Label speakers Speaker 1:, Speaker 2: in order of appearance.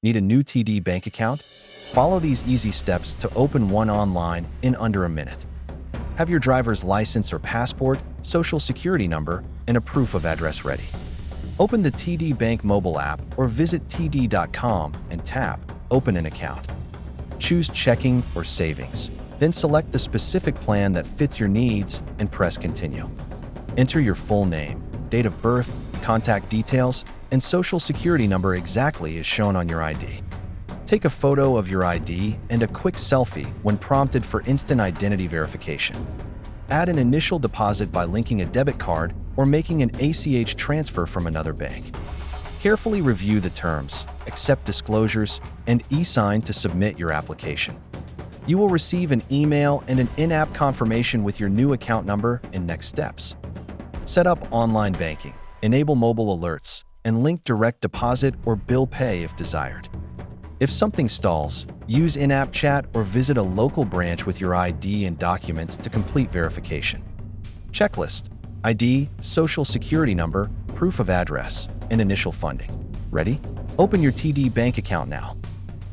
Speaker 1: Need a new TD bank account? Follow these easy steps to open one online in under a minute. Have your driver's license or passport, social security number, and a proof of address ready. Open the TD Bank mobile app or visit td.com and tap Open an account. Choose checking or savings. Then select the specific plan that fits your needs and press Continue. Enter your full name, date of birth, contact details, and social security number exactly as shown on your ID. Take a photo of your ID and a quick selfie when prompted for instant identity verification. Add an initial deposit by linking a debit card or making an ACH transfer from another bank. Carefully review the terms, accept disclosures, and e-sign to submit your application. You will receive an email and an in-app confirmation with your new account number and next steps. Set up online banking, enable mobile alerts, and link direct deposit or bill pay if desired. If something stalls, use in-app chat or visit a local branch with your ID and documents to complete verification. Checklist: ID, social security number, proof of address, and initial funding. Ready? Open your TD bank account now.